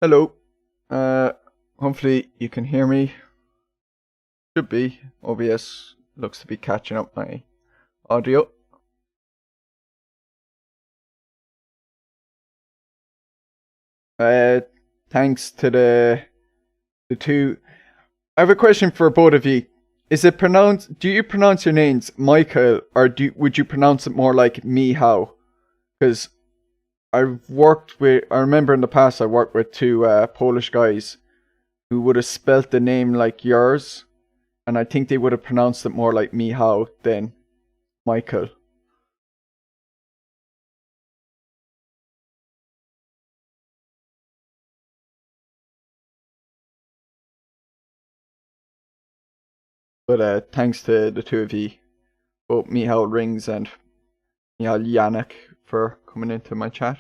Hello. Uh, Hopefully you can hear me. Should be. OBS looks to be catching up my audio. Thanks to the two. I have a question for both of you. Is it pronounced? Do you pronounce your names Michael, or would you pronounce it more like Mihao? Because I've worked with. I remember in the past I worked with two Polish guys who would have spelt the name like yours, and I think they would have pronounced it more like Mihao than Michael. But thanks to the two of you, both Michal Rings and Michal Yannick, for coming into my chat.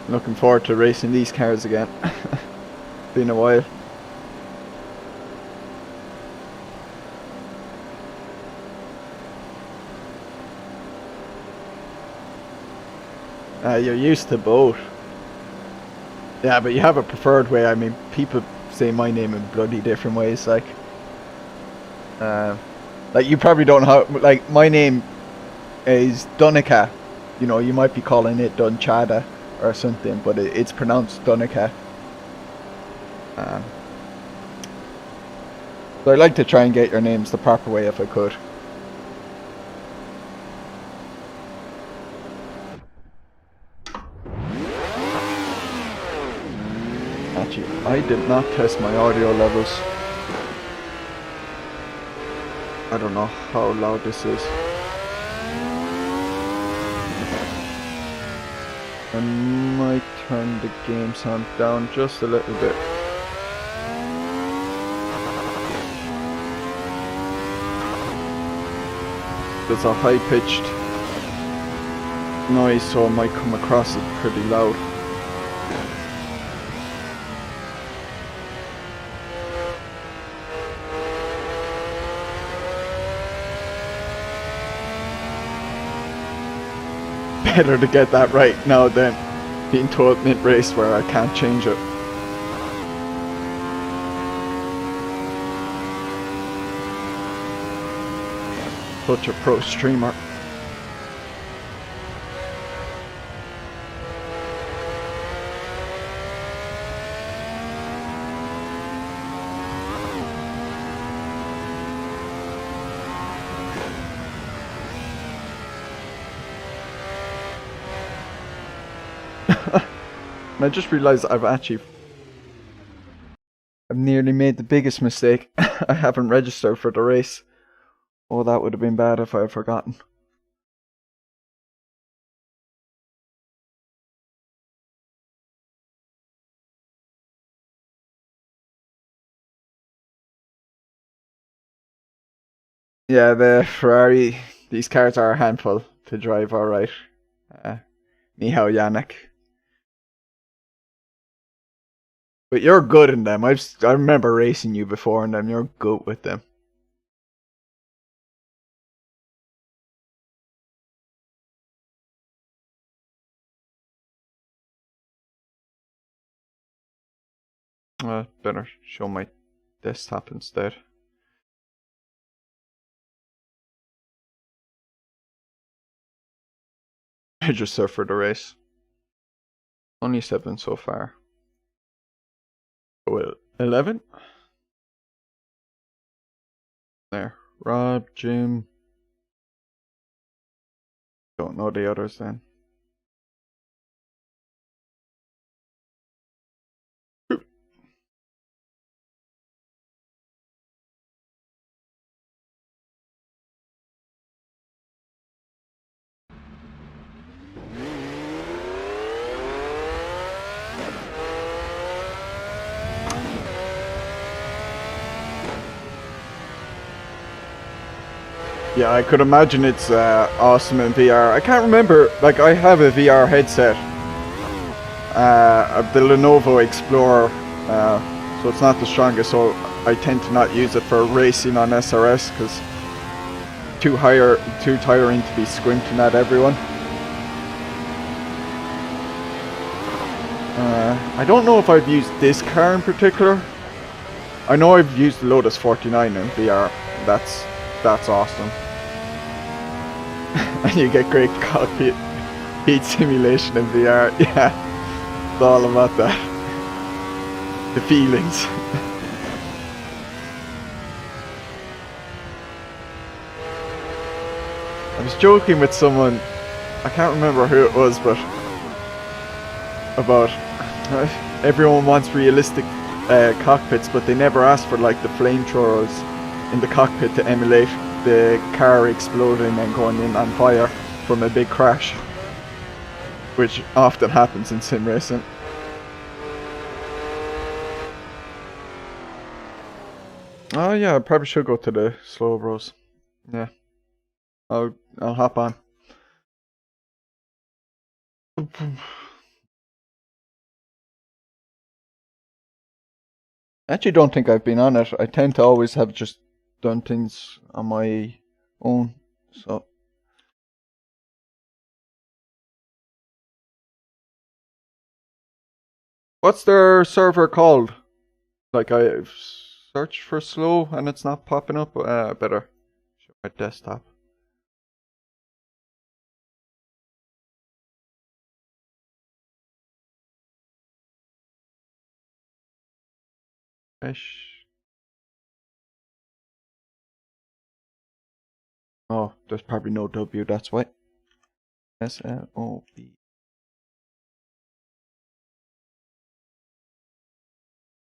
Looking forward to racing these cars again. Been a while. You're used to both. Yeah, but you have a preferred way. I mean, people say my name in bloody different ways. Like you probably don't have. Like, my name is Dunica. You know, you might be calling it Dunchada or something, but it's pronounced Dunica. So I'd like to try and get your names the proper way if I could. Actually, I did not test my audio levels. I don't know how loud this is. I might turn the game sound down just a little bit. There's a high-pitched noise, so it might come across as pretty loud. Better to get that right now than being told mid-race where I can't change it. Such a pro streamer. And I just realised I've nearly made the biggest mistake. I haven't registered for the race. Oh, that would have been bad if I had forgotten. Yeah, the Ferrari, these cars are a handful to drive, alright. Michał Yannick. But you're good in them. I remember racing you before in them. You're good with them. Better show my desktop instead. Register for the race. Only 7 so far. Well, 11? There. Rob, Jim. Don't know the others then. Yeah, I could imagine it's awesome in VR. I can't remember, like, I have a VR headset the Lenovo Explorer, so it's not the strongest, so I tend to not use it for racing on SRS because too tiring to be squinting at everyone. I don't know if I've used this car in particular. I know I've used the Lotus 49 in VR. That's awesome. And you get great cockpit heat simulation in VR. Yeah, it's all about that. The feelings. I was joking with someone, I can't remember who it was, but about everyone wants realistic cockpits, but they never ask for like the flamethrowers in the cockpit to emulate the car exploding and going in on fire from a big crash, which often happens in sim racing. Oh yeah, I probably should go to the slow bros. Yeah, I'll hop on. I actually don't think I've been on it. I tend to always have just done things on my own, so. What's their server called? Like I've searched for slow and it's not popping up. Better show my desktop. Oh, there's probably no W, that's why. SLOB.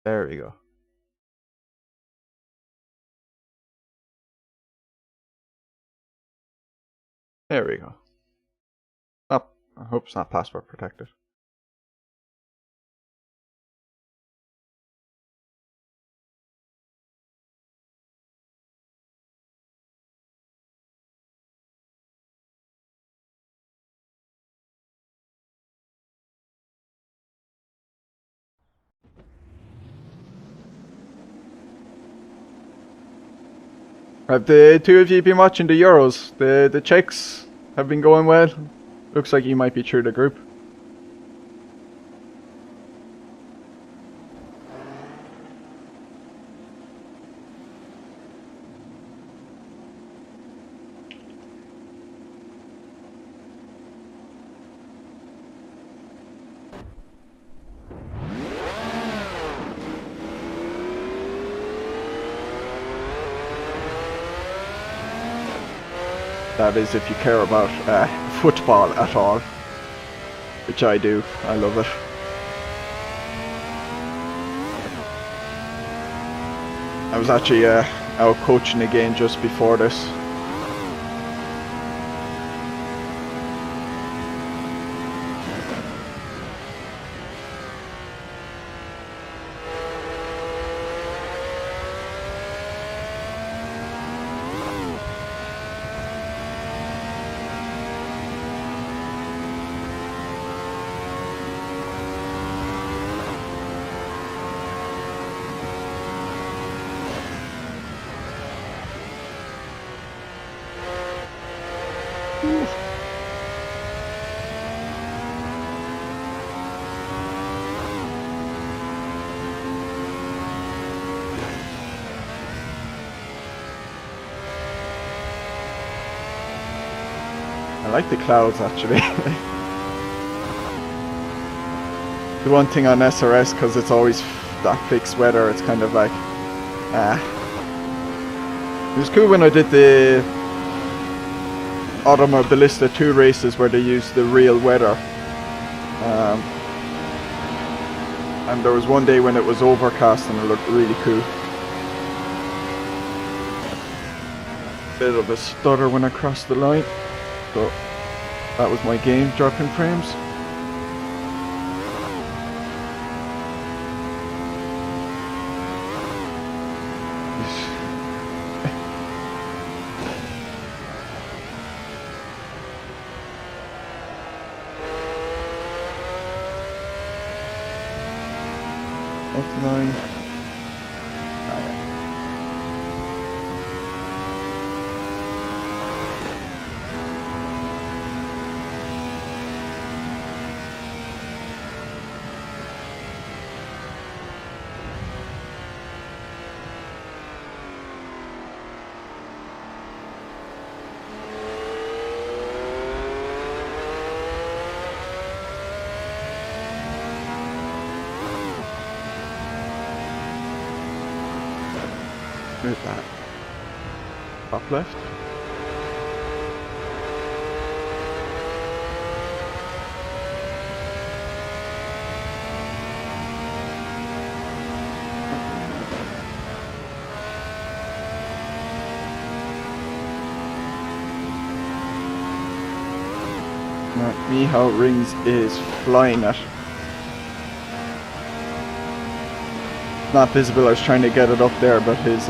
There we go. There we go. Oh, I hope it's not password protected. Have the two of you been watching the Euros? The Czechs have been going well. Looks like you might be through the group. That is if you care about football at all, which I do. I love it. I was actually out coaching again just before this. I like the clouds actually. The one thing on SRS, because it's always that fixed weather, it's kind of like, It was cool when I did the Automobilista 2 races where they used the real weather. And there was one day when it was overcast and it looked really cool. Bit of a stutter when I crossed the line. So that was my game, dropping frames. Off the line. Move that. Top left. Michał Rings is flying it. Not visible, I was trying to get it up there, but his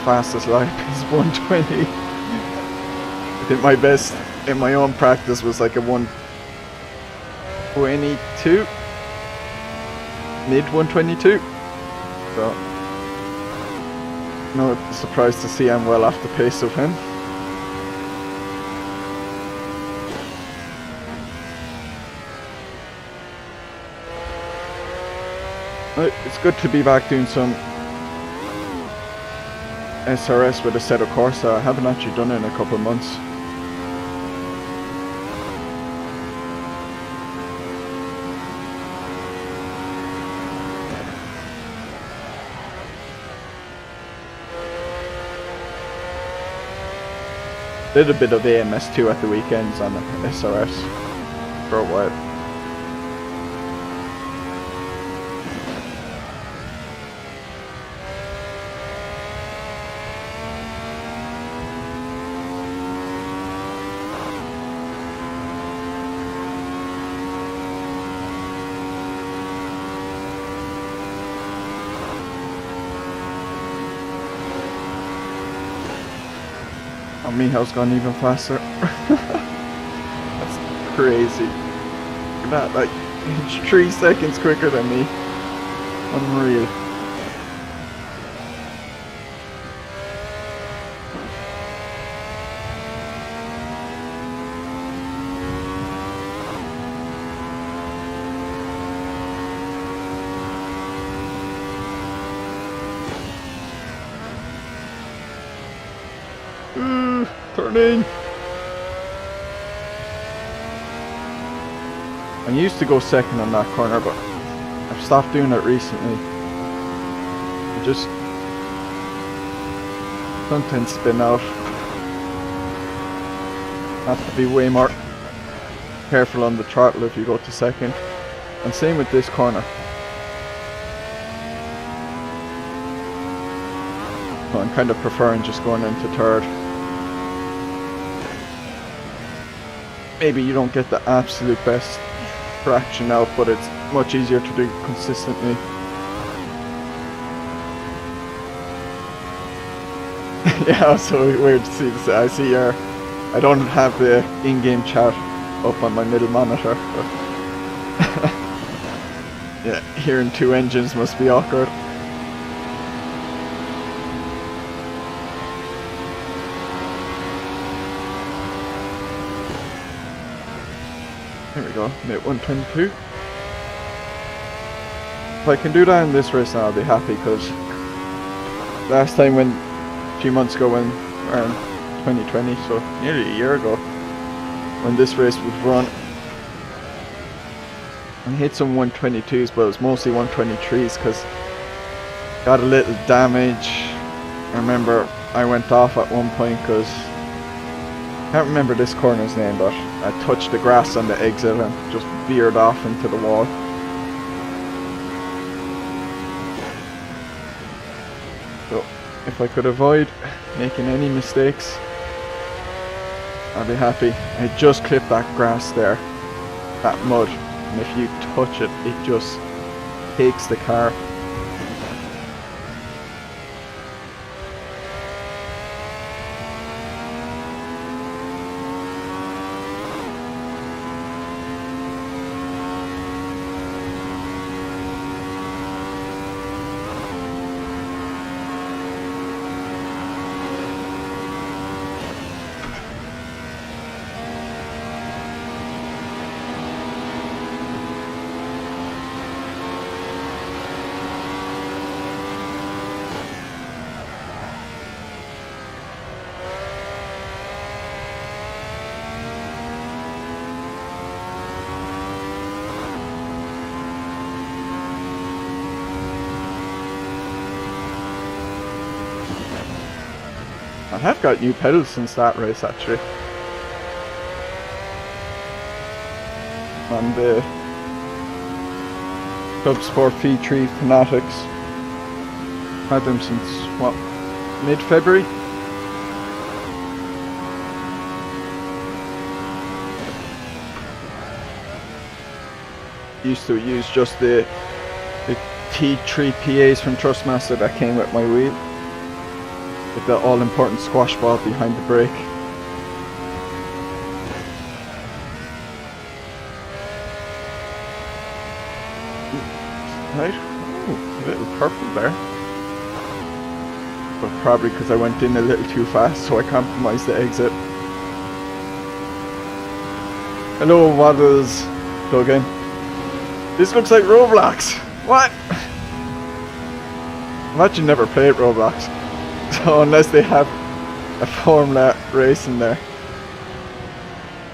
fastest lap is 120. I think my best in my own practice was like a 122, mid 122. So no surprise to see I'm well off the pace of him. It's good to be back doing some SRS with Assetto Corsa. I haven't actually done it in a couple of months. Did a bit of AMS too at the weekends on the SRS for a while. Oh, Michal's gone even faster. That's crazy. Look at that, like 3 seconds quicker than me. Unreal. Turning. I used to go second on that corner, but I've stopped doing it recently. I just sometimes spin out. Have to be way more careful on the throttle if you go to second. And same with this corner. So I'm kind of preferring just going into third. Maybe you don't get the absolute best traction out, but it's much easier to do consistently. Yeah, also weird to see this. I see your. I don't have the in-game chat up on my middle monitor. But yeah, hearing 2 engines must be awkward. There we go, mid 122. If I can do that in this race now, I'll be happy, because last time a few months ago when around 2020, so nearly a year ago, when this race was run, I hit some 122s, but it was mostly 123s because got a little damage. I remember I went off at one point because I can't remember this corner's name, but I touched the grass on the exit and just veered off into the wall. So if I could avoid making any mistakes, I'd be happy. I just clipped that grass there, that mud, and if you touch it, it just takes the car. have got new pedals since that race actually. And the Club Sport V3 Fanatics. Had them since, what, mid-February? Used to use just the T3 PAs from Trustmaster that came with my wheel, with the all-important squash ball behind the brake. Right, oh, a little purple there, but probably because I went in a little too fast, so I compromised the exit. Hello Waddles, plug-in. This looks like Roblox. What? I've actually never played Roblox, so unless they have a Formula race in there.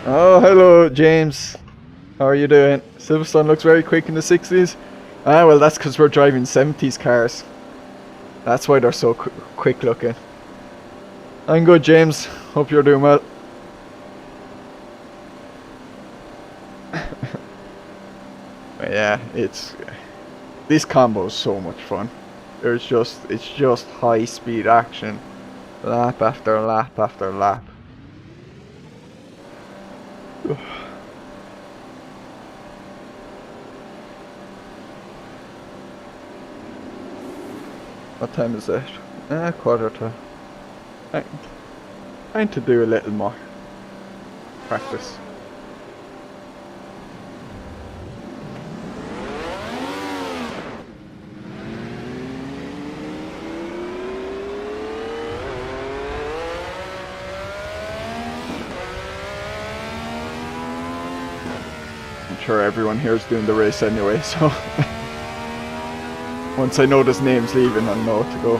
Oh, hello James. How are you doing? Silverstone looks very quick in the 60s. Ah, well, that's because we're driving 70s cars. That's why they're so quick looking. I'm good, James. Hope you're doing well. Yeah, this combo is so much fun. It's just high speed action, lap after lap after lap. What time is it? Quarter to. Trying to do a little more practice. I'm sure everyone here is doing the race anyway, so once I know there's names leaving, I'll know to go.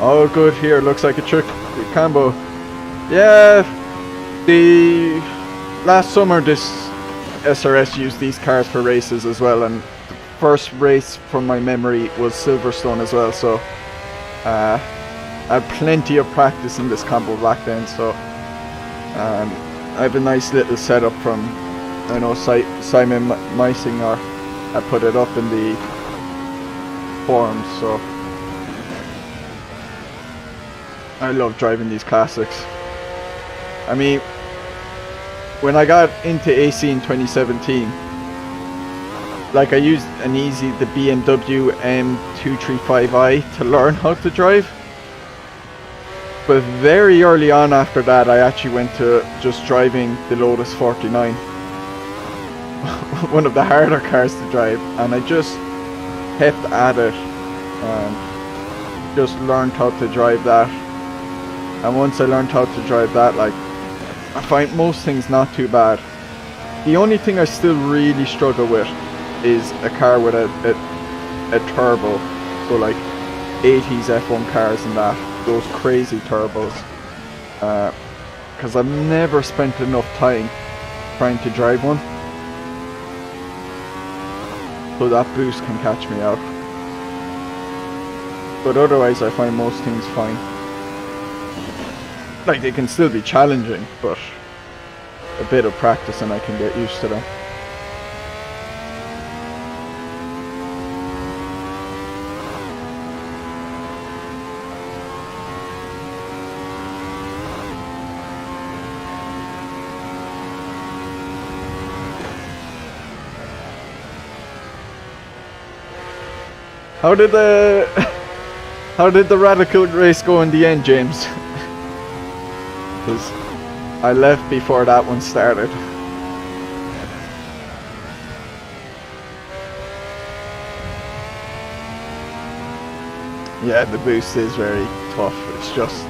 All good here, looks like a trick combo. Yeah, the last summer this SRS used these cars for races as well, and the first race from my memory was Silverstone as well, so I had plenty of practice in this combo back then, so I have a nice little setup from, I know Simon Meisinger had put it up in the forums, so I love driving these classics. I mean, when I got into AC in 2017, like I used the BMW M235i to learn how to drive, but very early on after that I actually went to just driving the Lotus 49, one of the harder cars to drive, and I just kept at it and just learned how to drive that. And once I learned how to drive that, like, I find most things not too bad. The only thing I still really struggle with is a car with a turbo, so like 80s F1 cars and that, those crazy turbos, because I've never spent enough time trying to drive one, so that boost can catch me out. But otherwise I find most things fine. Like, they can still be challenging, but a bit of practice and I can get used to them. How did the radical race go in the end, James? Because I left before that one started. Yeah, the boost is very tough. It's just,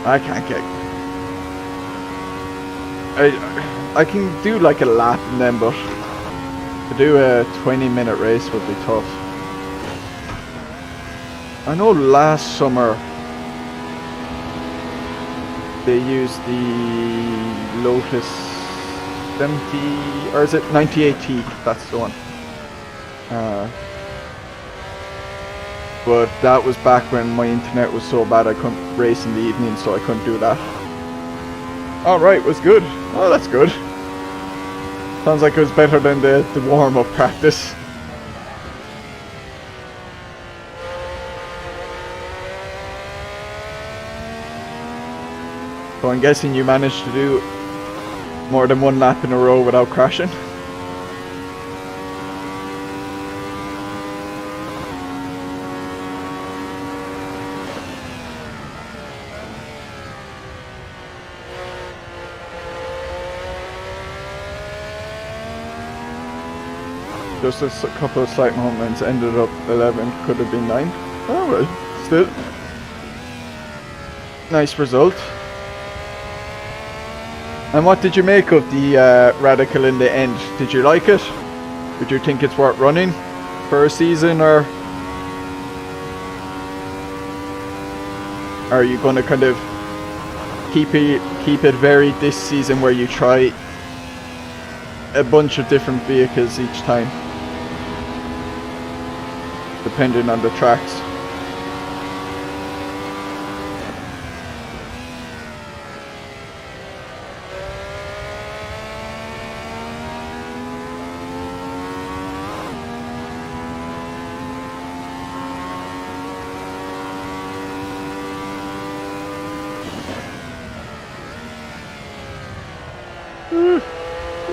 I can't get. I can do like a lap and then, but to do a 20-minute race would be tough. I know last summer they used the Lotus 70, or is it 98T? That's the one. But that was back when my internet was so bad I couldn't race in the evening, so I couldn't do that. Alright, was good. Oh, that's good. Sounds like it was better than the warm-up practice. So I'm guessing you managed to do more than one lap in a row without crashing. Just a couple of slight moments, ended up 11, could have been 9. Oh well, still. Nice result. And what did you make of the Radical in the end? Did you like it? Would you think it's worth running for a season, or are you going to kind of keep it varied this season where you try a bunch of different vehicles each time, depending on the tracks?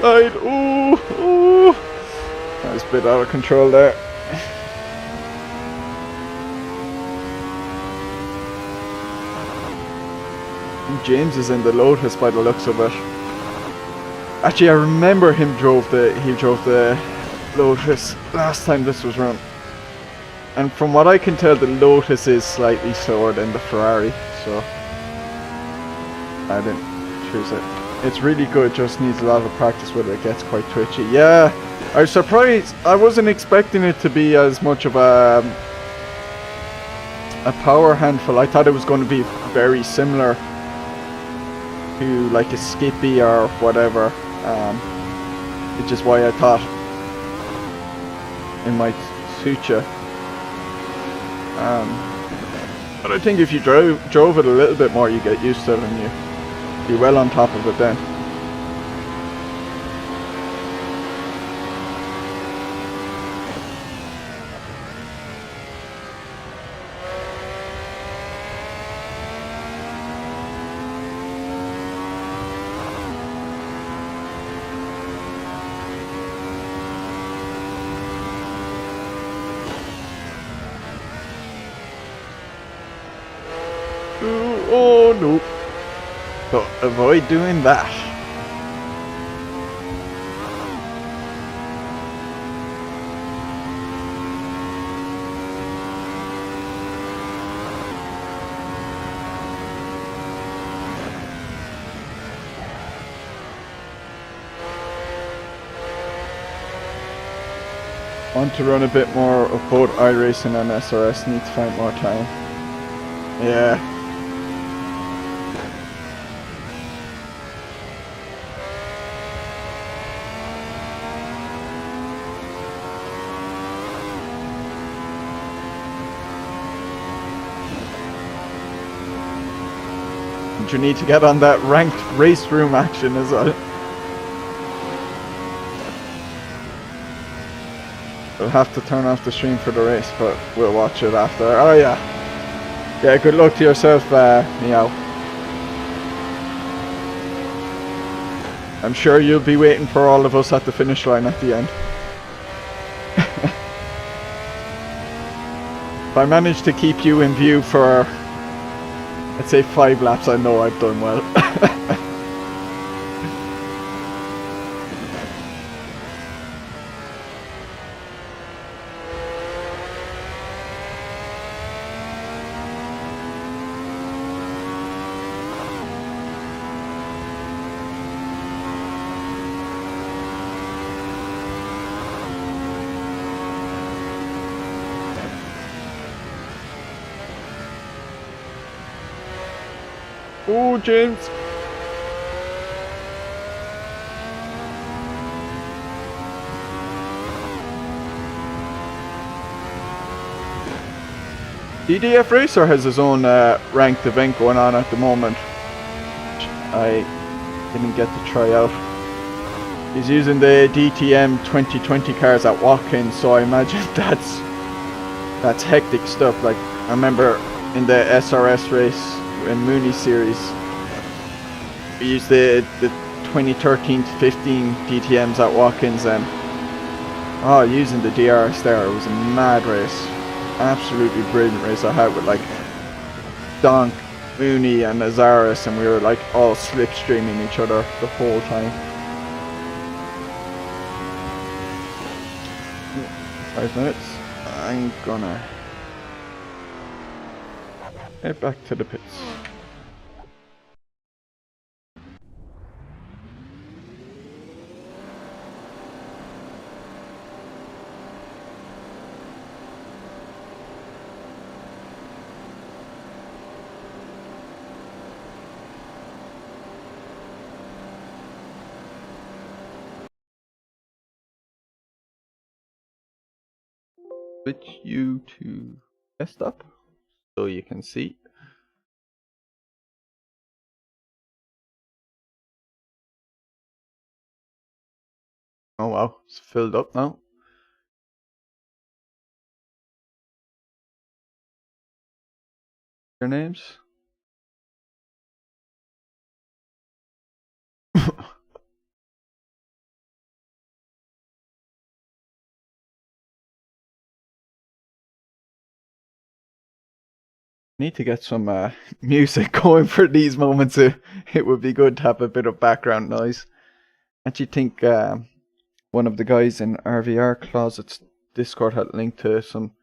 Right, ooh. That was a bit out of control there. James is in the Lotus by the looks of it. Actually, I remember he drove the Lotus last time this was run. And from what I can tell, the Lotus is slightly slower than the Ferrari, so I didn't choose it. It's really good, just needs a lot of practice with it. It gets quite twitchy. Yeah, I was surprised. I wasn't expecting it to be as much of a power handful. I thought it was going to be very similar to like a Skippy or whatever, which is why I thought it might suit you. But I think if you drove it a little bit more, you get used to it and you're well on top of it then. Oh no. So avoid doing that. Want to run a bit more of both iRacing and SRS, need to find more time. Yeah. You need to get on that ranked race room action as well. We'll have to turn off the stream for the race, but we'll watch it after. Oh yeah. Yeah, good luck to yourself, Meow. I'm sure you'll be waiting for all of us at the finish line at the end. If I manage to keep you in view for, let's say, 5 laps, I know I've done well. Oh, James. DDF Racer has his own ranked event going on at the moment. I didn't get to try out. He's using the DTM 2020 cars at Watkins, so I imagine that's hectic stuff. Like, I remember in the SRS race in Mooney series, we used the 2013-15 DTMs at Watkins, and using the DRS there, it was a mad race. Absolutely brilliant race I had with like Donk, Mooney and Azaris, and we were like all slipstreaming each other the whole time. 5 minutes. I'm gonna head back to the pits. Switch you to desktop so you can see. Oh wow, it's filled up now. Your names? Need to get some music going for these moments. It would be good to have a bit of background noise. I actually think one of the guys in RVR Closet's Discord had linked to some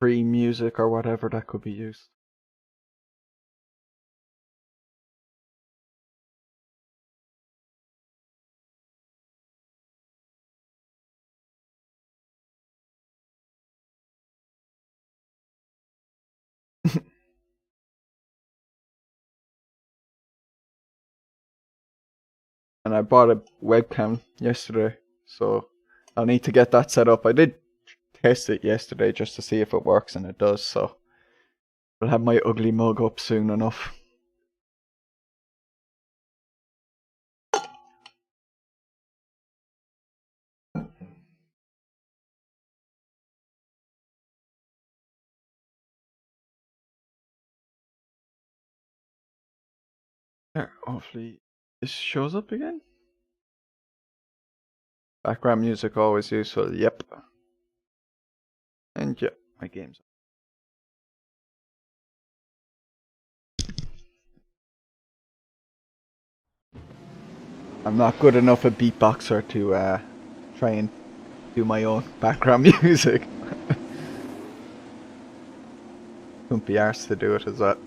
free music or whatever that could be used. And I bought a webcam yesterday, so I'll need to get that set up. I did test it yesterday just to see if it works, and it does, so I'll have my ugly mug up soon enough. There, hopefully this shows up again. Background music always useful, yep. And yeah, my game's I'm not good enough a beatboxer to try and do my own background music. Couldn't be arsed to do it as well.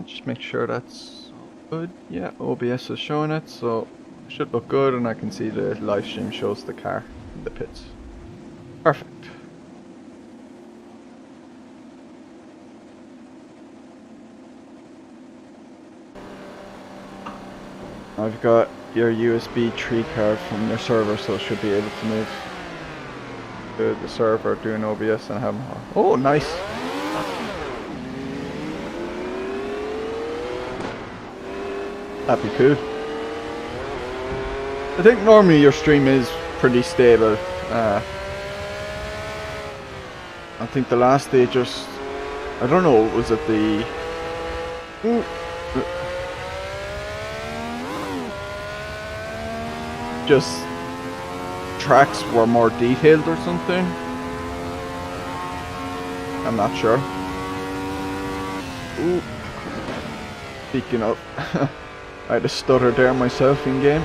Just make sure that's good. Yeah, OBS is showing it, so it should look good, and I can see the live stream shows the car in the pits. Perfect. I've got your USB 3 card from your server, so it should be able to move to the server doing OBS and have more. Oh, nice! That'd be cool. I think normally your stream is pretty stable. I think the last day just... I don't know, was it the... just tracks were more detailed or something? I'm not sure. Ooh. Speaking of... I had a stutter there myself in game.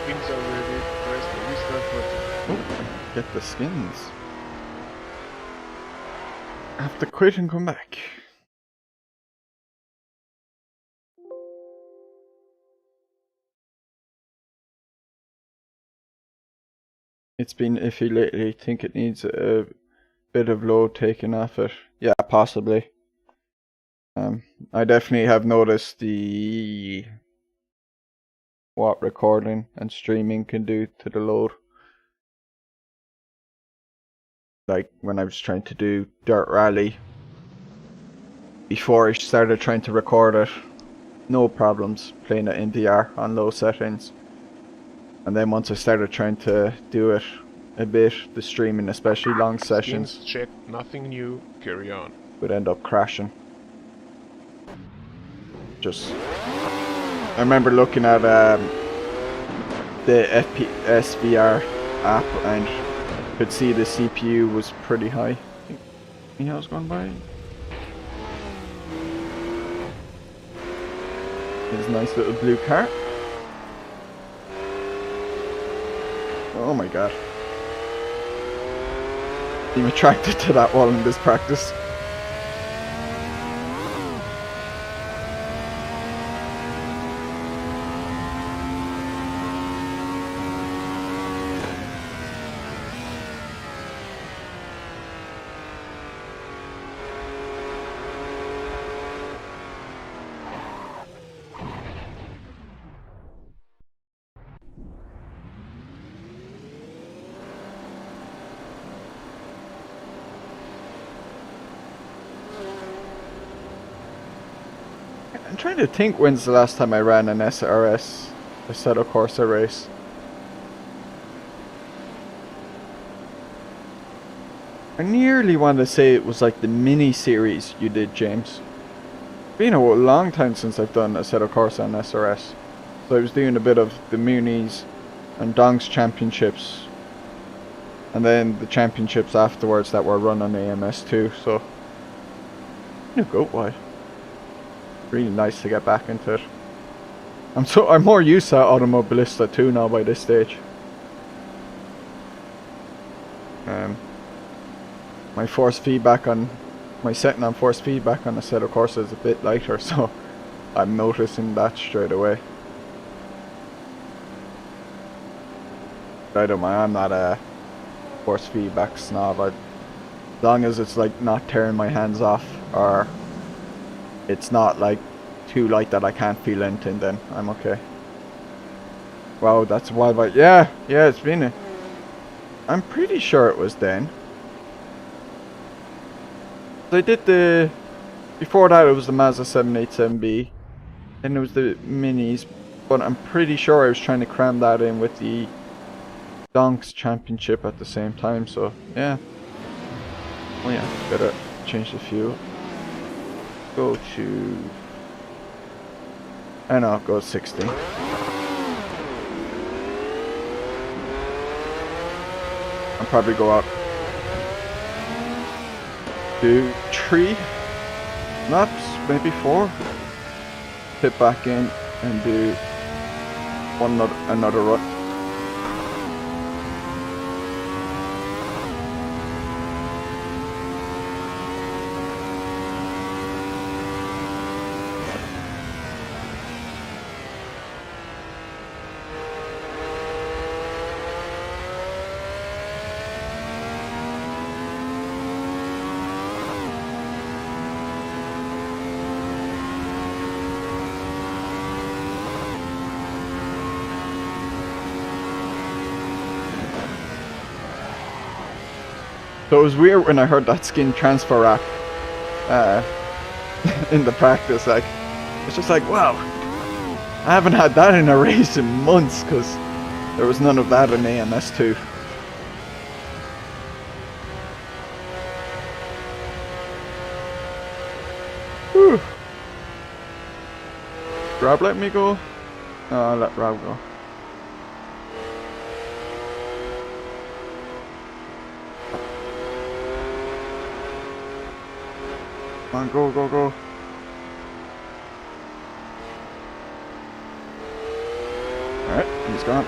Skins already. Where's the restart button? Oh, get the skins. I have to quit and come back. It's been iffy lately. Think it needs a bit of load taken off it. Yeah, possibly. I definitely have noticed what recording and streaming can do to the load. Like when I was trying to do Dirt Rally, before I started trying to record it, no problems playing it in VR on low settings. And then once I started trying to do it a bit, the streaming, especially long sessions, Skins check, nothing new, carry on. would end up crashing. I remember looking at the FPS VR app and could see the CPU was pretty high. You know, I was going by. There's a nice little blue car. Oh my god. I'm attracted to that wall in this practice. I'm trying to think when's the last time I ran an SRS, Assetto Corsa race. I nearly want to say it was like the mini series you did, James. It's been a long time since I've done Assetto Corsa and SRS. So I was doing a bit of the Munis and Donks championships. And then the championships afterwards that were run on AMS2, so... New goat wide. Really nice to get back into it. I'm more used to Automobilista 2 now by this stage. My force feedback on my setting on force feedback on Assetto Corsa is a bit lighter, so I'm noticing that straight away. I don't mind, I'm not a force feedback snob. As long as it's like not tearing my hands off, or it's not like too light that I can't feel anything, then I'm okay. Wow, that's a while back. Yeah, it's been a... I'm pretty sure it was then. I did the... Before that it was the Mazda 787B. Then it was the Minis. But I'm pretty sure I was trying to cram that in with the Donks Championship at the same time, so yeah. Oh yeah, better change the fuel. Go to... I know, go 60. I'll probably go out. Do 3 laps, maybe 4. Pit back in and do another run. So it was weird when I heard that skin transfer rack in the practice. Like, it's just like, wow, I haven't had that in a race in months, because there was none of that in AMS2. Whew. Rob let me go? No, I'll let Rob go. Come on, go, go, go. Alright, he's gone.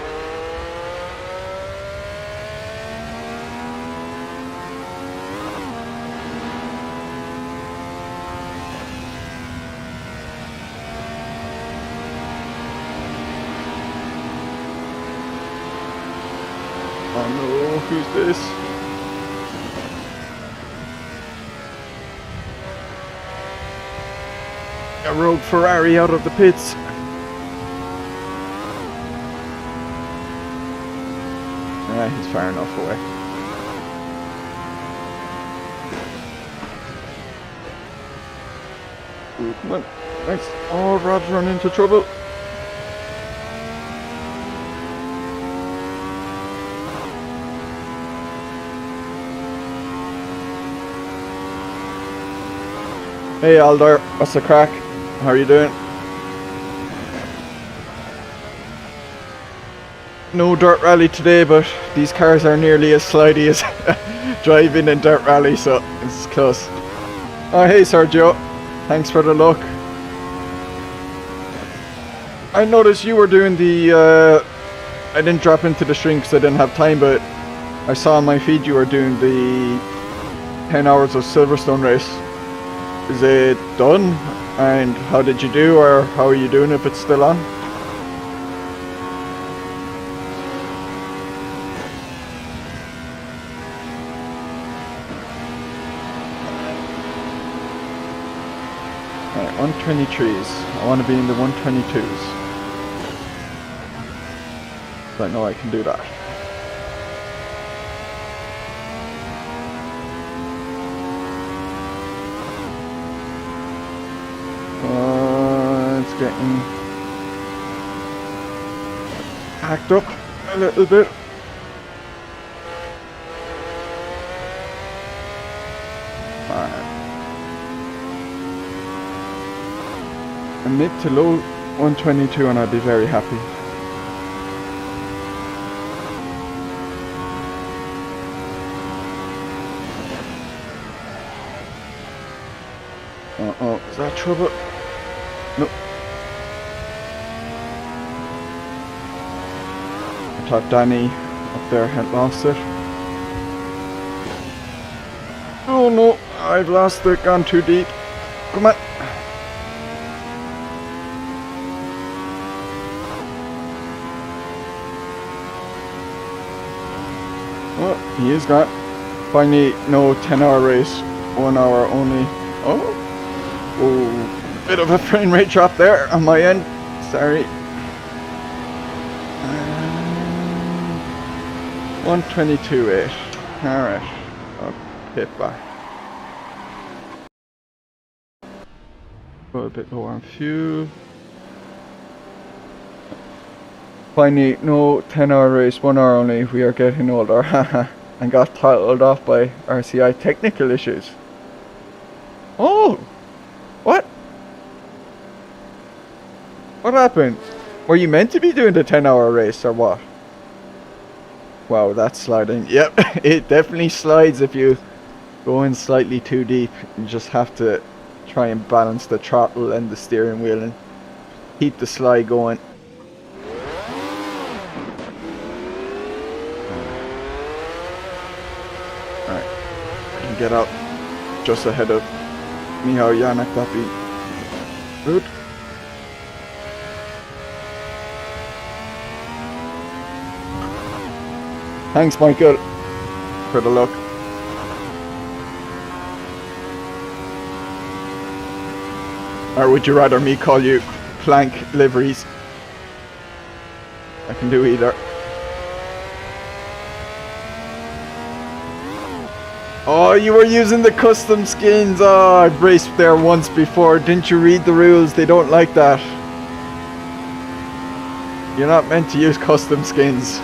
Oh no. Who's this? A rogue Ferrari out of the pits. Alright, he's far enough away. Ooh, come on. Nice. Oh, Rod's run into trouble. Hey Aldar, what's the crack? How are you doing? No dirt rally today, but these cars are nearly as slidey as driving in dirt rally, so it's close. Oh hey Sergio, thanks for the look. I noticed you were doing the, I didn't drop into the stream because I didn't have time, but I saw on my feed you were doing the 10 hours of Silverstone race. Is it done? And how did you do, or how are you doing if it's still on? Alright, 123s. I want to be in the 122s. So I know I can do that. It's getting hacked up a little bit. A mid to low 122 and I'd be very happy. Uh-oh, is that trouble? Nope. I thought Danny up there had lost it. Oh no, I've lost it, gone too deep. Come on. Oh, he is gone. Finally, no 10-hour race, 1 hour only. Oh. Oh, bit of a frame rate drop there on my end. Sorry. 122.8. Alright. I'll hit back. Go a bit lower on fuel. Finally, no 10-hour race, 1 hour only. We are getting older. Haha. And got throttled off by RCI technical issues. Oh! What? What happened? Were you meant to be doing the 10-hour race or what? Wow, that's sliding. Yep, it definitely slides if you go in slightly too deep. You just have to try and balance the throttle and the steering wheel and keep the slide going. Alright, I can get out just ahead of Michał Janek, that'd be good. Thanks, Michael, for the look. Or would you rather me call you Plank Liveries? I can do either. Oh, you were using the custom skins. Oh, I've raced there once before. Didn't you read the rules? They don't like that. You're not meant to use custom skins.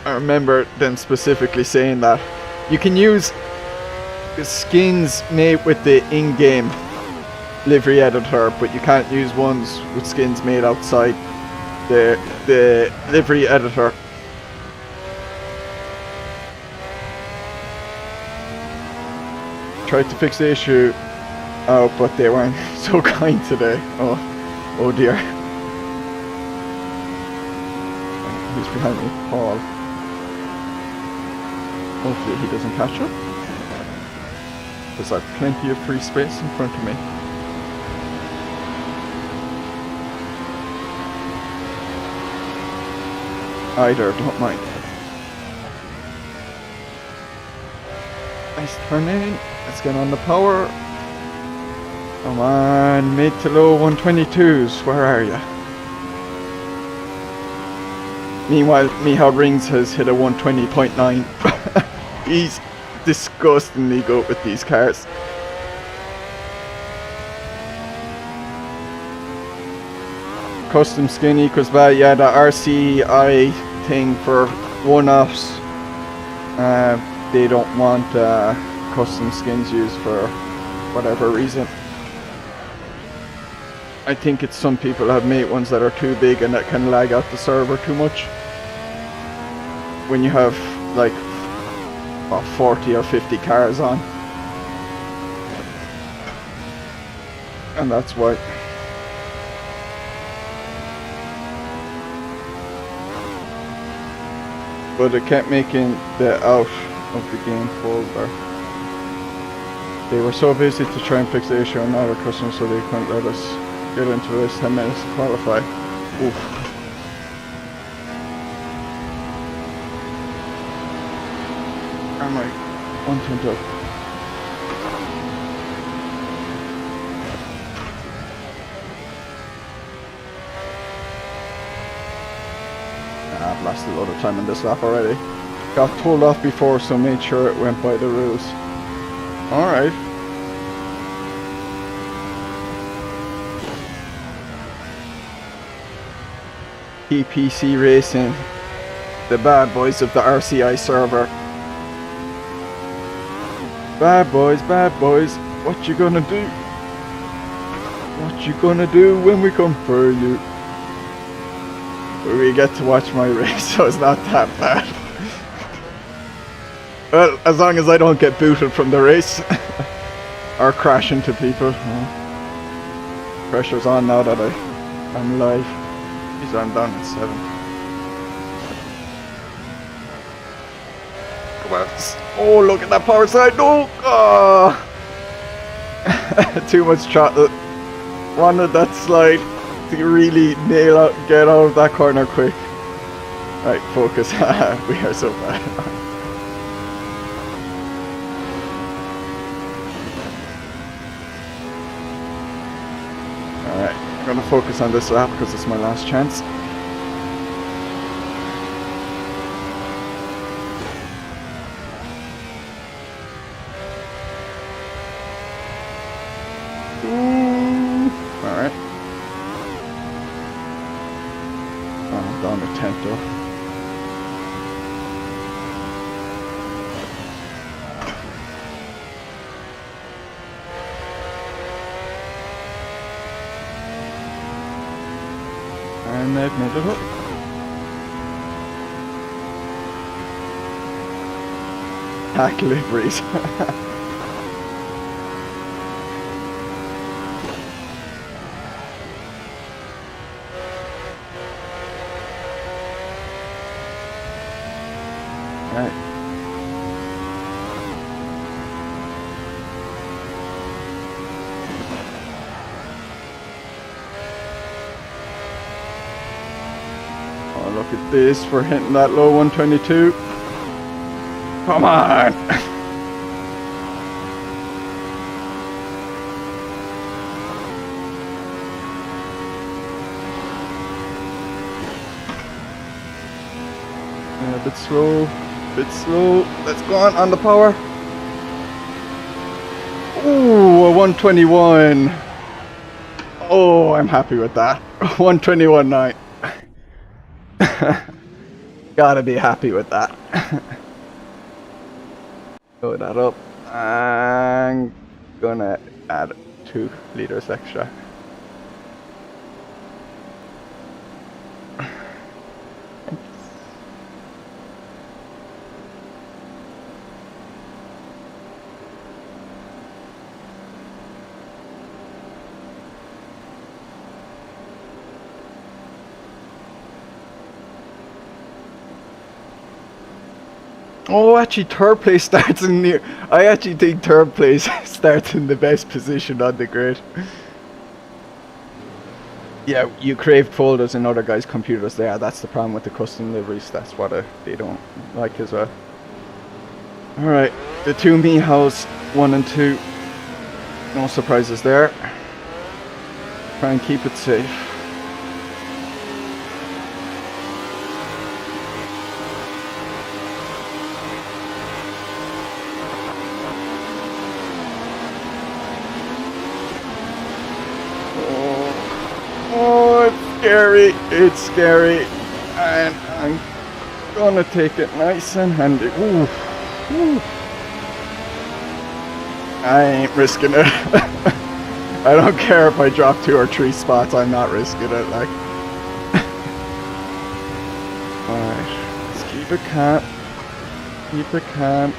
I remember them specifically saying that. You can use skins made with the in-game livery editor, but you can't use ones with skins made outside the livery editor. Tried to fix the issue out, but they weren't so kind today. Oh dear. Who's behind me? Paul. Hopefully he doesn't catch up, because I've plenty of free space in front of me. either, don't mind. Nice turn in. Let's get on the power. Come on, mid to low 122s. Where are you? Meanwhile, Michal Rings has hit a 120.9. He's disgustingly good with these cars. Custom skin equals bad. Yeah, the RCI thing for one-offs. They don't want custom skins used for whatever reason. I think it's some people have made ones that are too big and that can lag out the server too much. When you have like 40 or 50 cars on. And that's why. But it kept making the out of the game folder. They were so busy to try and fix the issue on other customers, so they couldn't let us get into this 10 minutes to qualify. Oof. Am I 120? I've lost a lot of time in this lap already. Got pulled off before, so made sure it went by the rules. Alright. PPC Racing, the bad boys of the RCI server. Bad boys, what you gonna do? What you gonna do when we come for you? We get to watch my race, so it's not that bad. Well, as long as I don't get booted from the race or crash into people. Pressure's on now that I'm live. Jeez, I'm down at 7. Come on. Oh, look at that power side. No! Oh. Too much throttle. Wanted that slide to really nail out, get out of that corner quick. Right, focus. We are so bad. Alright, I'm gonna focus on this lap because it's my last chance. Alright. Oh, down to 10th though. And they've made it up. Hack liveries. Right. Oh, look at this for hitting that low 122. Come on! A bit slow, bit slow. Let's go on the power. Ooh, a 121. Oh, I'm happy with that. 121.9. Gotta be happy with that. Go that up. I'm gonna add 2 liters extra. Oh, actually, third place starts in the. I actually think third place starts in the best position on the grid. Yeah, you create folders in other guys' computers there. That's the problem with the custom liveries. That's what they don't like as well. Alright, the two Mihawks, 1 and 2. No surprises there. Try and keep it safe. Scary, it's scary, and I'm gonna take it nice and handy. Ooh. Ooh. I ain't risking it. I don't care if I drop 2 or 3 spots, I'm not risking it, like. Alright, let's keep it calm. Keep it calm.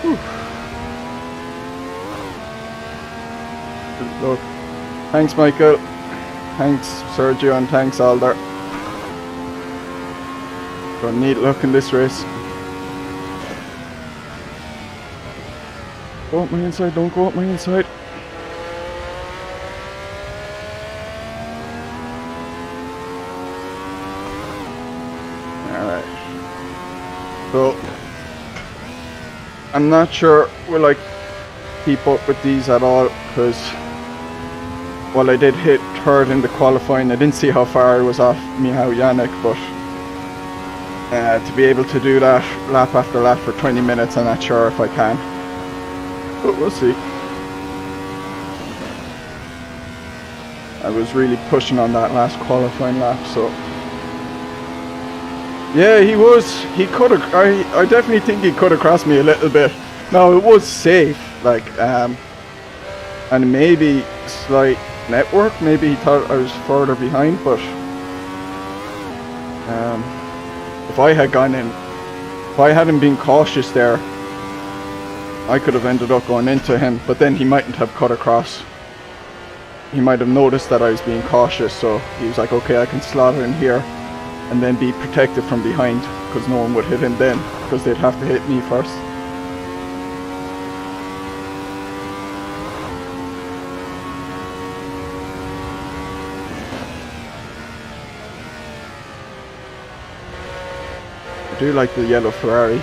Whew. Look. Thanks, Michael. Thanks, Sergio, and thanks, Alder. Got neat luck in this race. Go up my inside, don't go up my inside. Alright. So, I'm not sure will I keep up with these at all, because while I did hit 3rd in the qualifying, I didn't see how far I was off Michał Janek, but to be able to do that lap after lap for 20 minutes, I'm not sure if I can. But we'll see. I was really pushing on that last qualifying lap, so... Yeah, he was. He could have... I definitely think he could have crossed me a little bit. No, it was safe, like, and maybe slight network, maybe he thought I was further behind, but if I had gone in, if I hadn't been cautious there, I could have ended up going into him, but then he mightn't have cut across. He might have noticed that I was being cautious, so he was like, okay, I can slot it in here and then be protected from behind, because no one would hit him then, because they'd have to hit me first. I do like the yellow Ferrari.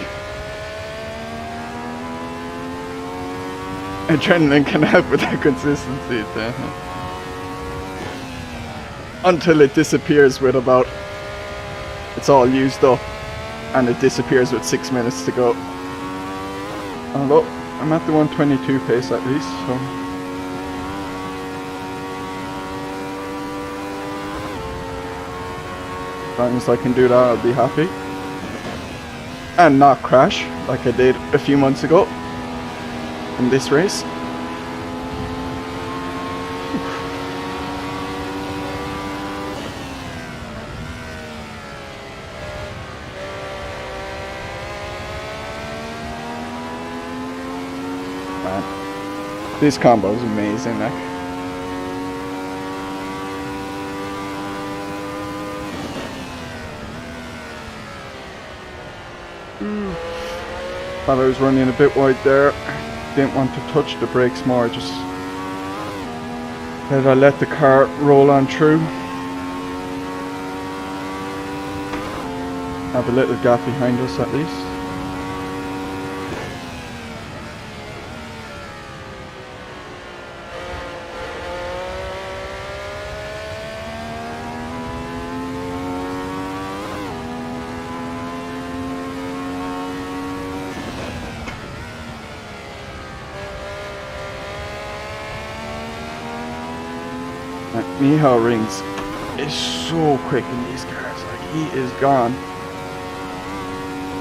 Adrenaline can help with that consistency. Until it disappears with about... It's all used up. And it disappears with 6 minutes to go. Although, I'm at the 122 pace at least, so... As long as I can do that, I'll be happy. And not crash, like I did a few months ago in this race. Man, this combo is amazing, like. Thought I was running a bit wide there. Didn't want to touch the brakes more, just I let the car roll on through. Have a little gap behind us at least. Michał Rings is so quick in these cars, like he is gone.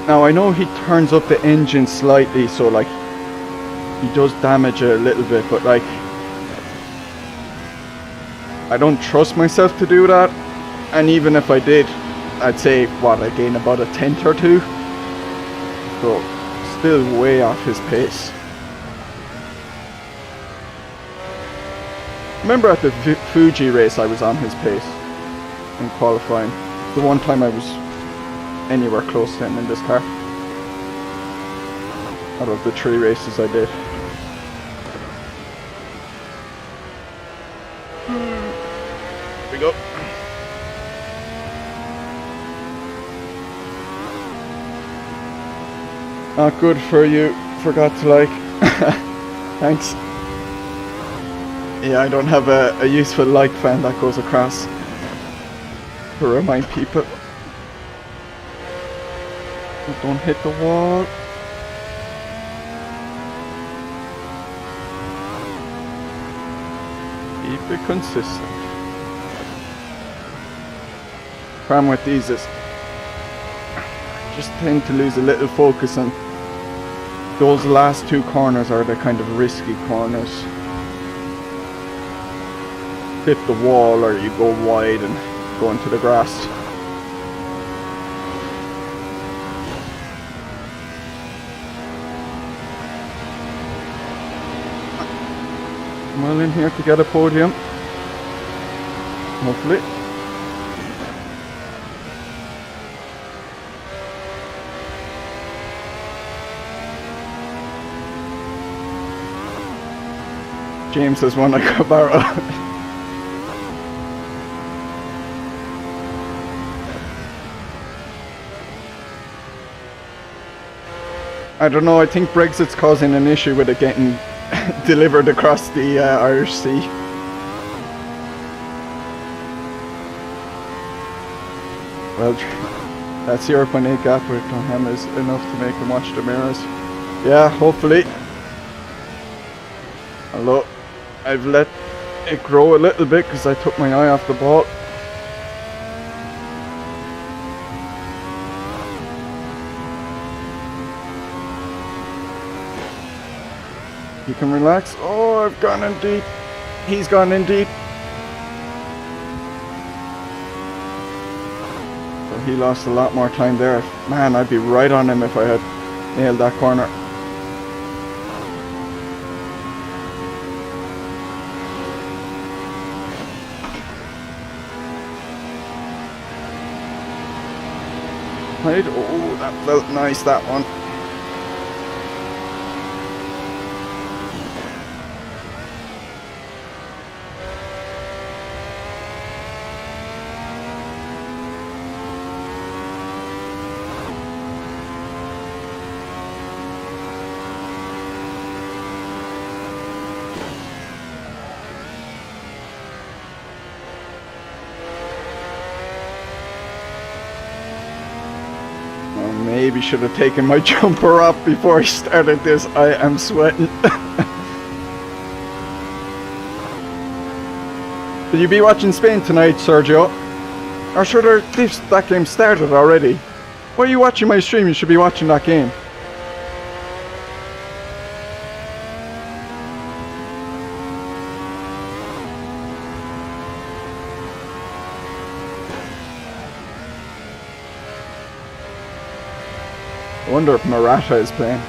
Now I know he turns up the engine slightly, so like he does damage a little bit, but like I don't trust myself to do that, and even if I did, I'd say what, I gain about a tenth or two, so still way off his pace. Remember at the Fuji race I was on his pace in qualifying. The one time I was anywhere close to him in this car. Out of the 3 races I did. we go. Not good for you. Forgot to like. Thanks. Yeah, I don't have a useful like fan that goes across to remind people. Don't hit the wall. Keep it consistent. Problem with these is I just tend to lose a little focus, and those last two corners are the kind of risky corners. Hit the wall or you go wide and go into the grass. I'm well in here to get a podium. Hopefully. James has won a Cabarro. I don't know, I think Brexit's causing an issue with it getting delivered across the Irish Sea. Well, that 0.8 gap with him is enough to make him watch the mirrors. Yeah, hopefully. Although, I've let it grow a little bit because I took my eye off the ball. You can relax. Oh, I've gone in deep. He's gone in deep. So he lost a lot more time there. Man, I'd be right on him if I had nailed that corner. Right. Oh, that felt nice, that one. Maybe should have taken my jumper off before I started this. I am sweating. Will you be watching Spain tonight, Sergio? Or should that game started already? Why are you watching my stream? You should be watching that game. I wonder if Murata is playing.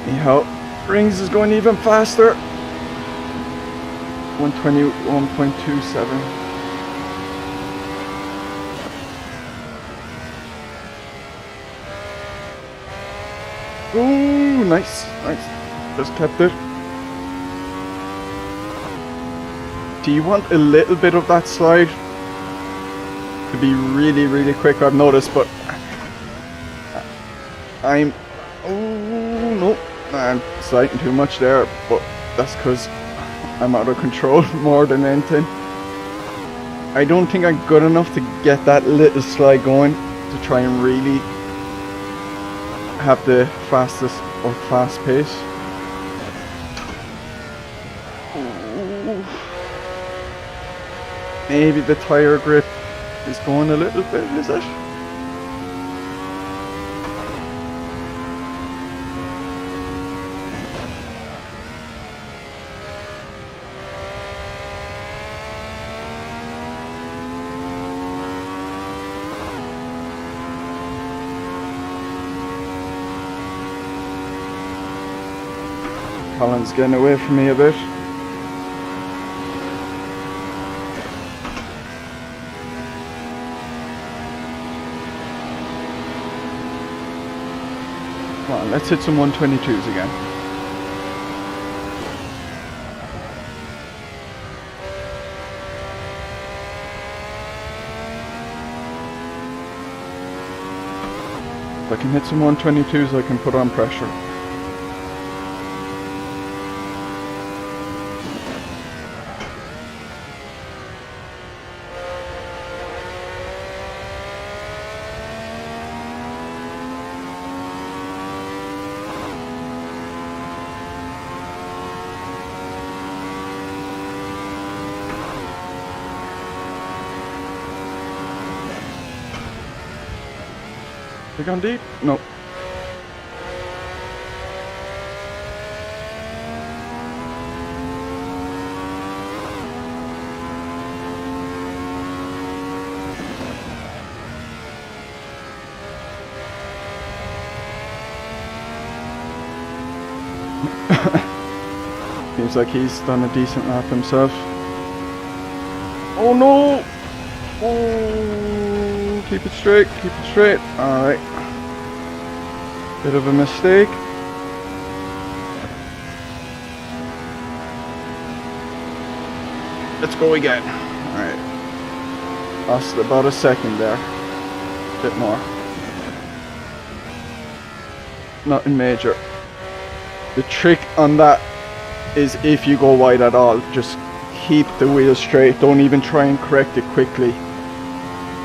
Anyhow, Rings is going even faster. 121.27. Ooh, nice. Just kept it. Do you want a little bit of that slide to be really, really quick? I've noticed, but I'm sliding too much there, but that's because I'm out of control more than anything. I don't think I'm good enough to get that little slide going to try and really have the fastest or fast pace. Ooh. Maybe the tire grip is going a little bit, is it? Colin's getting away from me a bit. Come on, let's hit some 122s again. If I can hit some 122s, I can put on pressure. They gone deep? No. Seems like he's done a decent lap himself. Oh no! Oh, keep it straight, keep it straight. Alright. Bit of a mistake. Let's go again. Alright. Lost about a second there. Bit more. Nothing major. The trick on that is if you go wide at all, just keep the wheel straight. Don't even try and correct it quickly.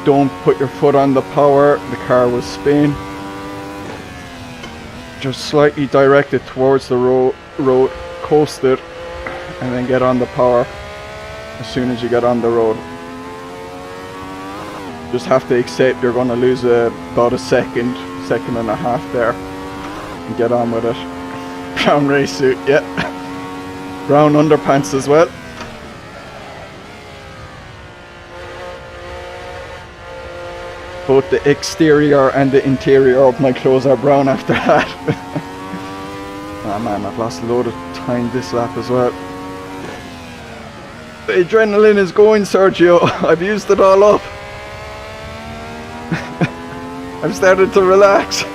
Don't put your foot on the power. The car will spin. Just slightly direct it towards the road, coast it, and then get on the power as soon as you get on the road. Just have to accept you're going to lose about a second and a half there, and get on with it. Brown race suit, yeah. Brown underpants as well. Both the exterior and the interior of my clothes are brown after that. Ah man, I've lost a load of time this lap as well. The adrenaline is going, Sergio. I've used it all up. I've started to relax.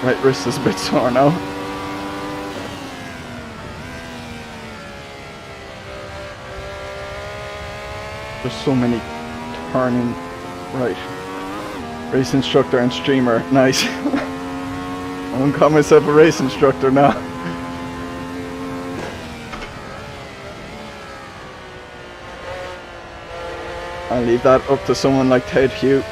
Right wrist is a bit sore now. There's so many turning. Right. Race instructor and streamer. Nice. I'm gonna call myself a race instructor now. I'll leave that up to someone like Ted Hugh.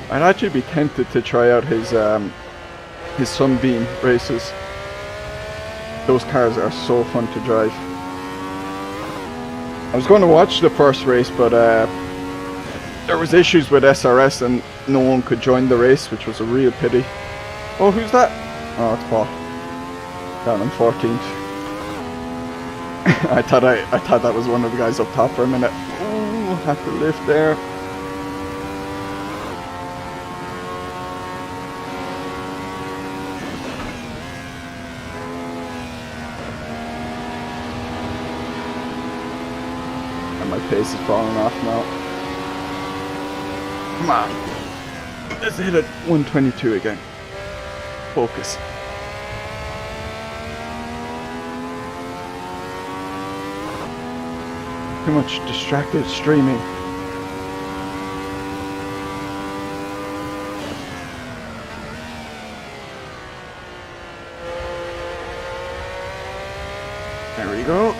I'd actually be tempted to try out his Sunbeam races. Those cars are so fun to drive. I was going to watch the first race, but there was issues with SRS and no one could join the race, which was a real pity. Oh, who's that? Oh, it's Paul. Down in 14th. I thought that was one of the guys up top for a minute. Ooh, had to lift there. My pace is falling off now. Come on. Let's hit it 122 again. Focus. Too much distracted streaming. There we go.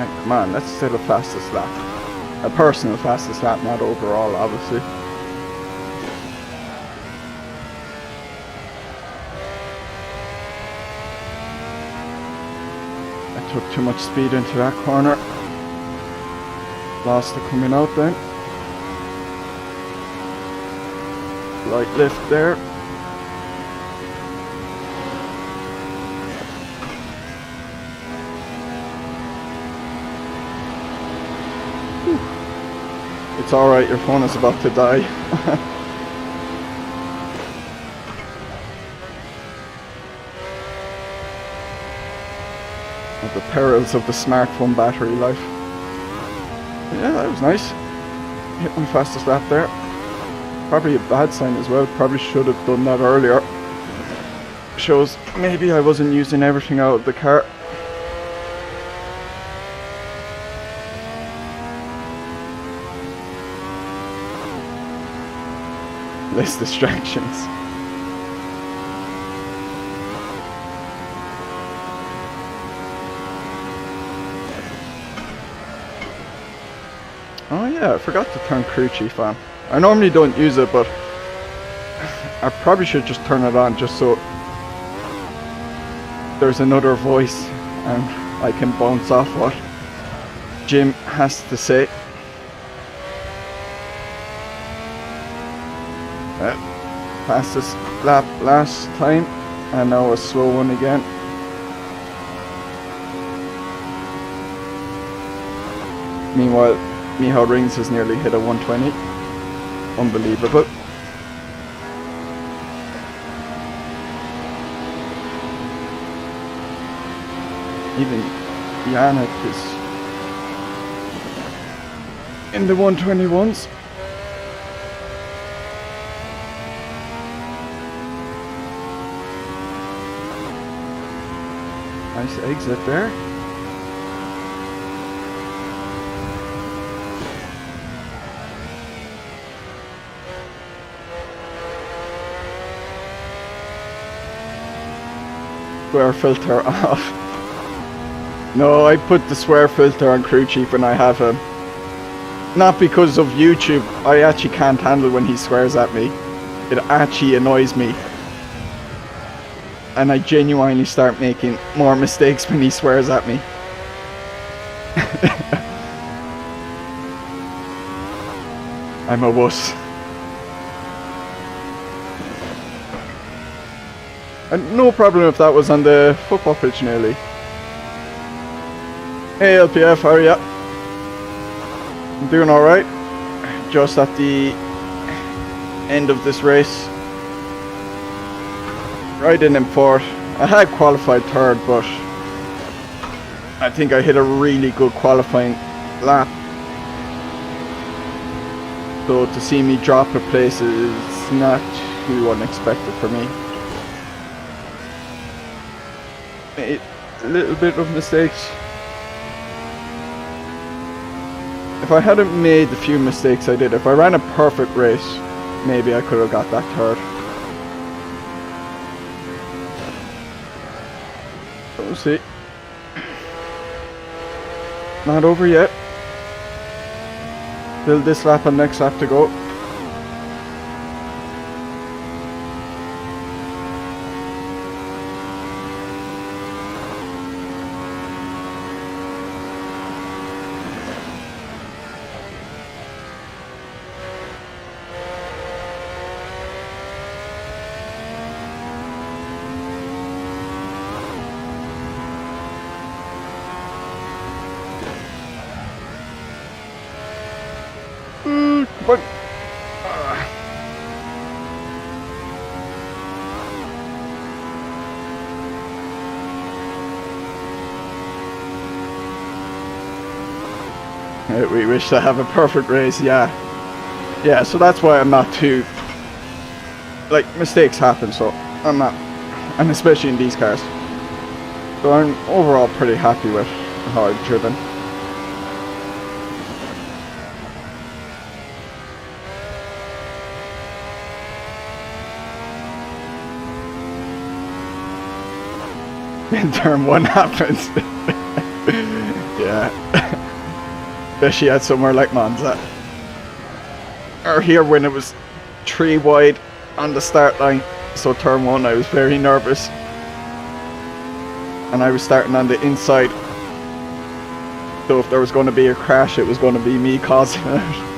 Come on, that's still the fastest lap. A personal fastest lap, not overall, obviously. I took too much speed into that corner. Lost it coming out then. Light lift there. It's alright, your phone is about to die. The perils of the smartphone battery life. Yeah, that was nice. Hit my fastest lap there. Probably a bad sign as well. Probably should have done that earlier. Shows maybe I wasn't using everything out of the car. Less distractions. Oh yeah, I forgot to turn crew chief on. I normally don't use it, but I probably should just turn it on just so there's another voice and I can bounce off what Jim has to say. Fastest lap last time, and now a slow one again. Meanwhile, Michal Rings has nearly hit a 120. Unbelievable. Even Yannick is in the 121s. Nice exit there. Swear filter off. No, I put the swear filter on crew chief when I have him. Not because of YouTube. I actually can't handle when he swears at me. It actually annoys me. And I genuinely start making more mistakes when he swears at me. I'm a wuss. And no problem if that was on the football pitch nearly. Hey LPF, how are ya? I'm doing alright. Just at the end of this race. Right in fourth. I had qualified third, but I think I hit a really good qualifying lap. So to see me drop a place is not too unexpected for me. Made a little bit of mistakes. If I hadn't made the few mistakes I did, if I ran a perfect race, maybe I could have got that third. We'll see. Not over yet. Still this lap and next lap to go. But we wish to have a perfect race, yeah. Yeah, so that's why I'm not too, like, mistakes happen, so I'm not, and especially in these cars. So I'm overall pretty happy with how I've driven. Then turn one happens. Yeah. Especially at somewhere like Monza. Or here when it was 3 wide on the start line. So turn 1 I was very nervous. And I was starting on the inside. So if there was going to be a crash, it was going to be me causing it.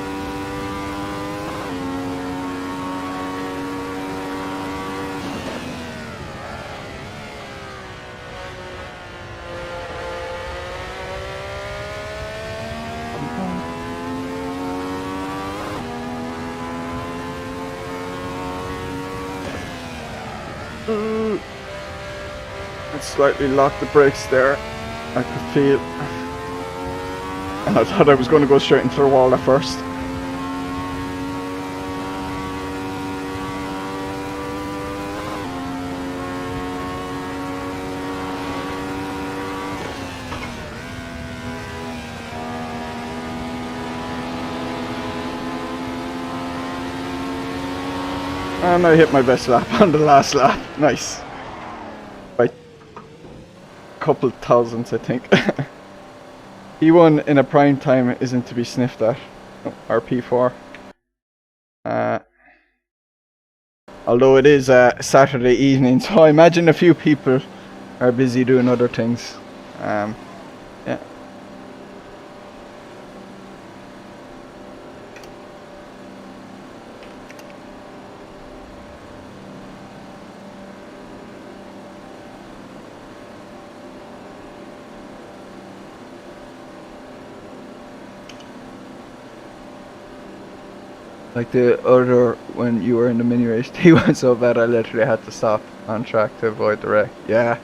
I slightly locked the brakes there. I could feel, and I thought I was going to go straight into the wall at first. And I hit my best lap on the last lap. Nice. By a couple thousandths, I think. P1 in a prime time isn't to be sniffed at. Oh, or P4. Although it is Saturday evening, so I imagine a few people are busy doing other things. Yeah. Like the other, when you were in the mini race, he went so bad I literally had to stop on track to avoid the wreck. Yeah.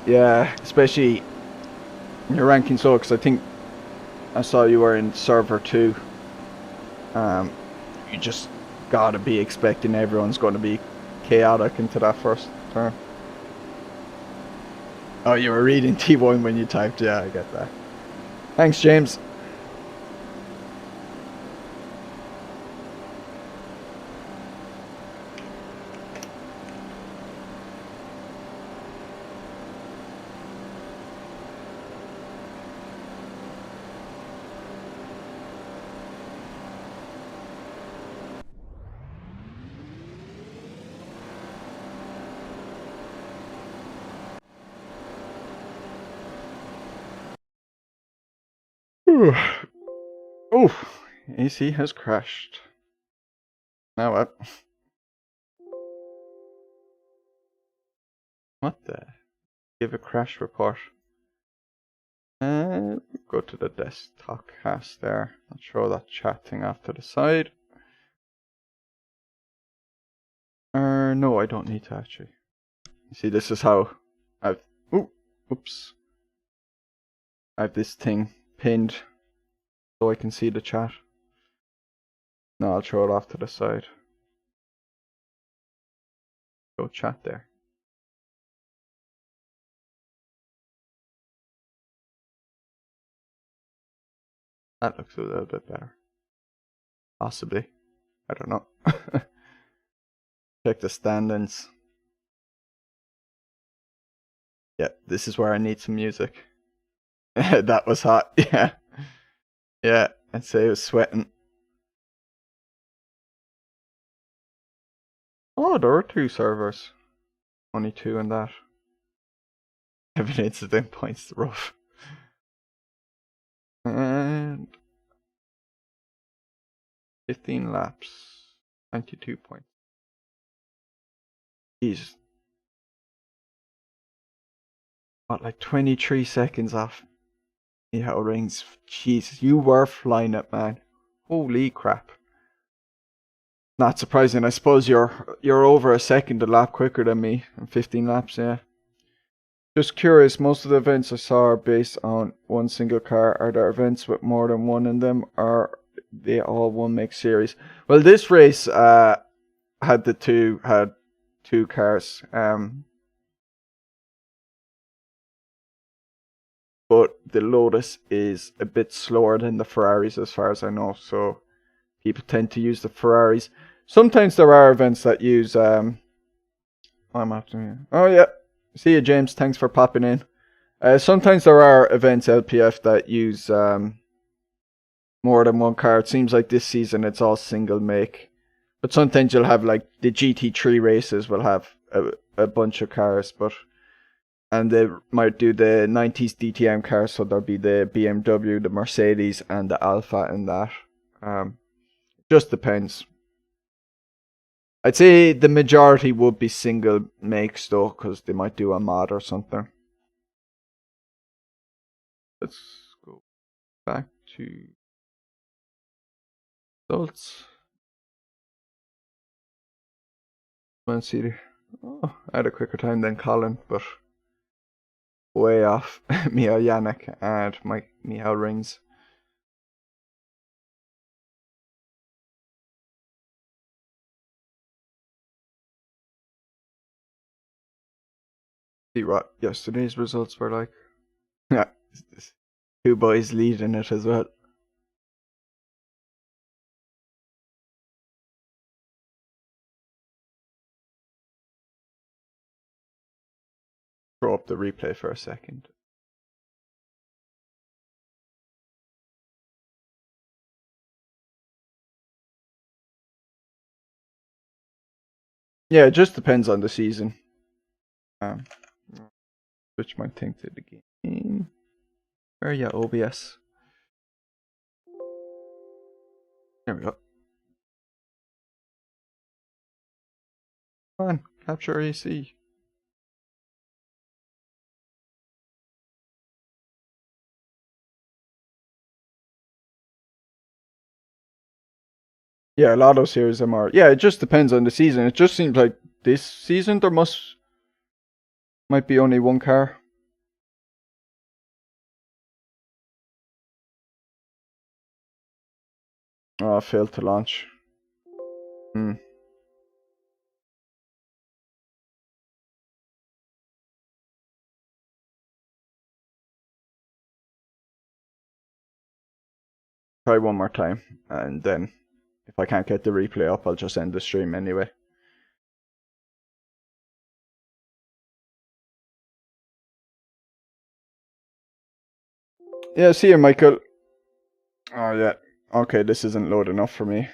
Yeah, especially you're ranking so, because I think I saw you were in server 2. You just gotta be expecting everyone's going to be chaotic into that first turn. Oh, you were reading T1 when you typed, yeah, I get that. Thanks, James. Oh, AC has crashed. Now what? What the? Give a crash report. Go to the desktop cast there. I'll throw that chat thing off to the side. No, I don't need to actually. You see, this is how I've. Oops. I have this thing pinned so I can see the chat. No, I'll throw it off to the side. Go chat there. That looks a little bit better. Possibly. I don't know. Check the standings. Yeah, this is where I need some music. That was hot, yeah. Yeah, I'd say I was sweating. Oh, there were 2 servers. Only 2 in that. 7 incident points to rough. And 15 laps. 92 points. Jesus. What, like 23 seconds off? Yeah, rings. Jesus, you were flying it, man. Holy crap. Not surprising. I suppose you're over a second a lap quicker than me. 15 laps, yeah. Just curious, most of the events I saw are based on one single car. Are there events with more than one in them, or are they all one make series? Well, this race had 2 cars. But the Lotus is a bit slower than the Ferraris as far as I know, so people tend to use the Ferraris. Sometimes there are events that use I'm after. Oh yeah, see you, James. Thanks for popping in. Sometimes there are events LPF that use more than one car. It seems like this season it's all single make. But sometimes you'll have like the GT3 races will have a bunch of cars, and they might do the 90s DTM cars, so there'll be the BMW, the Mercedes, and the Alfa in that. Just depends. I'd say the majority would be single makes though, because they might do a mod or something. Let's go back to results. Let's see. Oh, I had a quicker time than Colin, but way off Miha Yannick and Miha Rings. See what yesterday's results were like. Yeah, two boys leading it as well. Throw up the replay for a second. Yeah, it just depends on the season. Switch my thing to the game. Where are you, OBS? There we go. Come on, capture AC. Yeah, a lot of series are more. Yeah, it just depends on the season. It just seems like this season there might be only one car. Oh, I failed to launch. Try one more time, and then if I can't get the replay up, I'll just end the stream anyway. Yeah, see you, Michael. Oh, yeah. Okay, this isn't load enough for me.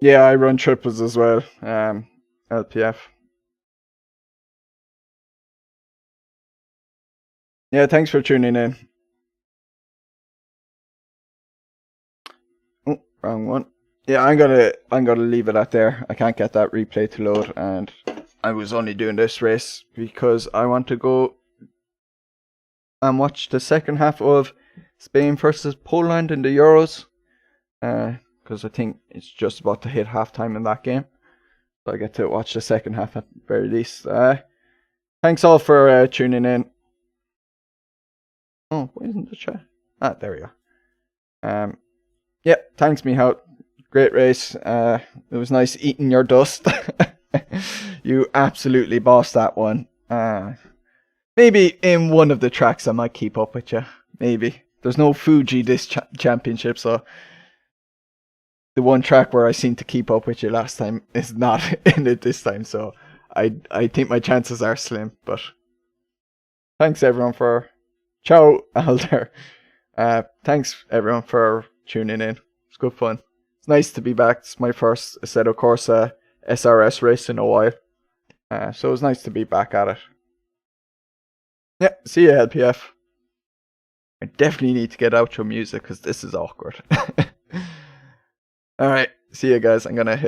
Yeah, I run triples as well. LPF. Yeah, thanks for tuning in. Oh, wrong one. Yeah, I'm gonna leave it at there. I can't get that replay to load, and I was only doing this race because I want to go and watch the second half of Spain versus Poland in the Euros. Because I think it's just about to hit halftime in that game. So I get to watch the second half at the very least. Thanks all for tuning in. Oh, why isn't the chat? Ah, there we go. Yeah, thanks, Miha. Great race. It was nice eating your dust. You absolutely bossed that one. Maybe in one of the tracks I might keep up with you. Maybe. There's no Fuji this championship, so the one track where I seem to keep up with you last time is not in it this time, so I think my chances are slim. But thanks everyone for ciao, Alder. Thanks everyone for tuning in. It's good fun. It's nice to be back. It's my first Assetto Corsa SRS race in a while, so it was nice to be back at it. Yeah, see you, LPF. I definitely need to get outro music because this is awkward. Alright, see you guys. I'm gonna hit